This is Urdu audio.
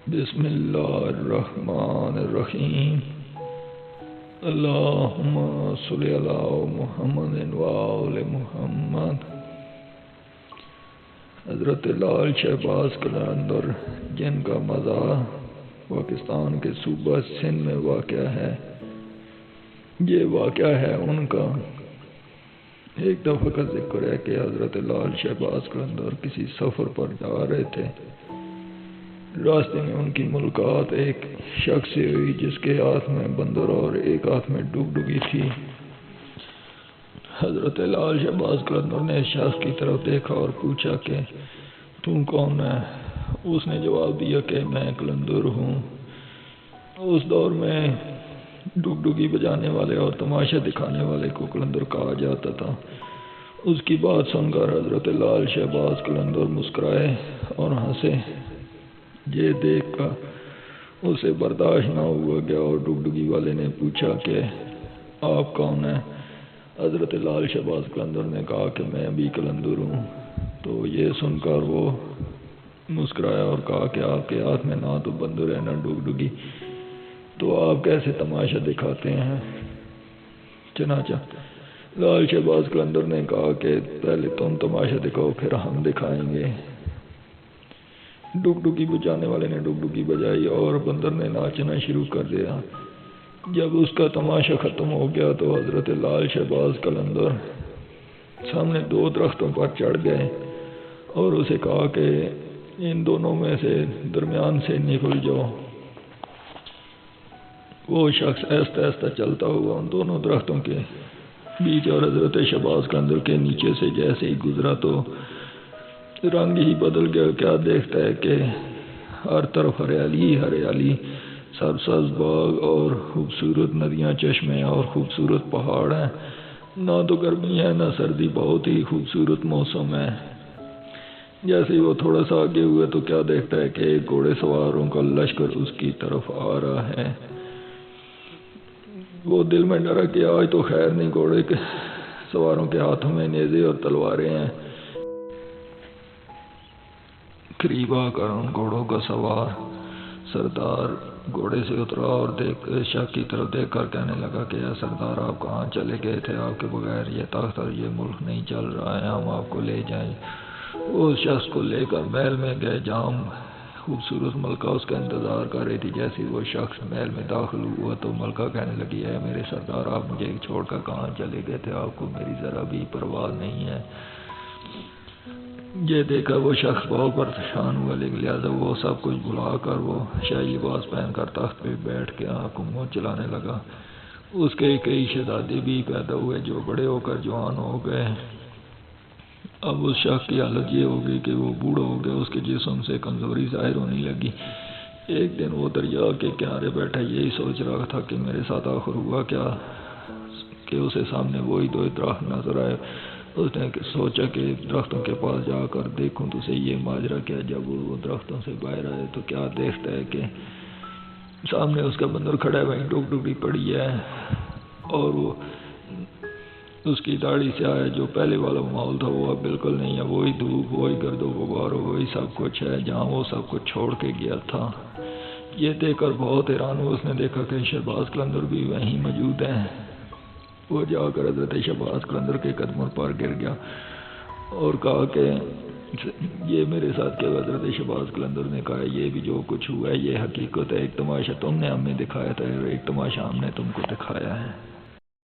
بسم اللہ الرحمن الرحیم اللہم صلی علی محمد وآل محمد۔ حضرت لال شہباز قلندر جن کا مزار پاکستان کے صوبہ سندھ میں واقع ہے، یہ واقعہ ہے ان کا۔ ایک دفعہ کا ذکر ہے کہ حضرت لال شہباز قلندر کسی سفر پر جا رہے تھے۔ راستے میں ان کی ملاقات ایک شخص سے ہوئی جس کے ہاتھ میں بندر اور ایک ہاتھ میں ڈگڈگی تھی۔ حضرت لال شہباز قلندر نے اس شخص کی طرف دیکھا اور پوچھا کہ تم کون ہے؟ اس نے جواب دیا کہ میں قلندر ہوں۔ اس دور میں ڈگڈگی بجانے والے اور تماشا دکھانے والے کو قلندر کہا جاتا تھا۔ اس کی بات سن کر حضرت لال شہباز قلندر مسکرائے اور ہنسے۔ یہ دیکھ کر اسے برداشت نہ ہوا گیا اور ڈگڈگی والے نے پوچھا کہ آپ کون ہیں؟ حضرت لال شہباز قلندر نے کہا کہ میں بھی قلندر ہوں۔ تو یہ سن کر وہ مسکرایا اور کہا کہ آپ کے ہاتھ میں نہ تو بندر ہے نہ ڈگڈگی، تو آپ کیسے تماشا دکھاتے ہیں؟ چنانچہ لال شہباز قلندر نے کہا کہ پہلے تم تماشا دکھاؤ پھر ہم دکھائیں گے۔ ڈگڈگی بجانے والے نے ڈگڈگی بجائی اور بندر نے ناچنا شروع کر دیا۔ جب اس کا تماشا ختم ہو گیا تو حضرت لال شہباز قلندر سامنے دو درختوں پر چڑھ گئے اور اسے کہا کہ ان دونوں میں سے درمیان سے نکل جاؤ۔ وہ شخص آہستہ آہستہ چلتا ہوا ان دونوں درختوں کے بیچ اور حضرت شہباز قلندر کے نیچے سے جیسے ہی گزرا تو رنگ ہی بدل گیا۔ کیا دیکھتا ہے کہ ہر طرف ہریالی ہی ہریالی، سرسبز باغ اور خوبصورت ندیاں، چشمے اور خوبصورت پہاڑ ہیں۔ نہ تو گرمی ہے نہ سردی، بہت ہی خوبصورت موسم ہے۔ جیسے ہی وہ تھوڑا سا آگے ہوئے تو کیا دیکھتا ہے کہ ایک گھوڑے سواروں کا لشکر اس کی طرف آ رہا ہے۔ وہ دل میں ڈرا کہ آج تو خیر نہیں، گھوڑے کے سواروں کے ہاتھوں میں نیزے اور تلواریں ہیں۔ قریب آ کر ان گھوڑوں کا سوار سردار گھوڑے سے اترا اور شخص کی طرف دیکھ کر کہنے لگا کہ یا سردار، آپ کہاں چلے گئے تھے؟ آپ کے بغیر یہ تخت اور یہ ملک نہیں چل رہا ہے، ہم آپ کو لے جائیں۔ وہ اس شخص کو لے کر محل میں گئے جہاں خوبصورت ملکہ اس کا انتظار کر رہی تھی۔ جیسے وہ شخص محل میں داخل ہوا تو ملکہ کہنے لگی، اے میرے سردار، آپ مجھے چھوڑ کر کہاں چلے گئے تھے؟ آپ کو میری ذرا بھی پرواہ نہیں ہے۔ یہ دیکھا وہ شخص بہت پریشان ہوا، لیکن لہٰذا وہ سب کچھ بھلا کر وہ شاہی لباس پہن کر تخت پہ بیٹھ کے حکومت چلانے لگا۔ اس کے کئی شہزادے بھی پیدا ہوئے جو بڑے ہو کر جوان ہو گئے۔ اب اس شخص کی حالت یہ ہو گئی کہ وہ بوڑھا ہو گیا، اس کے جسم سے کمزوری ظاہر ہونے لگی۔ ایک دن وہ دریا کے کنارے بیٹھا یہی سوچ رہا تھا کہ میرے ساتھ آخر ہوا کیا کہ اسے سامنے وہی دو درخت نظر آئے۔ اس نے سوچا کہ درختوں کے پاس جا کر دیکھوں تو صحیح یہ ماجرا کیا۔ جب وہ درختوں سے باہر آئے تو کیا دیکھتا ہے کہ سامنے اس کا بندر کھڑا ہے، وہیں ڈگڈگی پڑی ہے اور وہ اس کی داڑھی سے آیا۔ جو پہلے والا ماحول تھا وہ اب بالکل نہیں ہے، وہی دھوپ، وہی گرد و غبار، وہی سب کچھ ہے جہاں وہ سب کچھ چھوڑ کے گیا تھا۔ یہ دیکھ کر بہت حیران ہوا۔ اس نے دیکھا کہ شہباز قلندر بھی وہیں موجود ہیں۔ وہ جا کر حضرت شہباز قلندر کے قدموں پر گر گیا اور کہا کہ یہ میرے ساتھ کیا؟ حضرت شہباز قلندر نے کہا یہ بھی جو کچھ ہوا ہے یہ حقیقت ہے، ایک تماشا تم نے ہمیں دکھایا تھا اور ایک تماشا ہم نے تم کو دکھایا ہے۔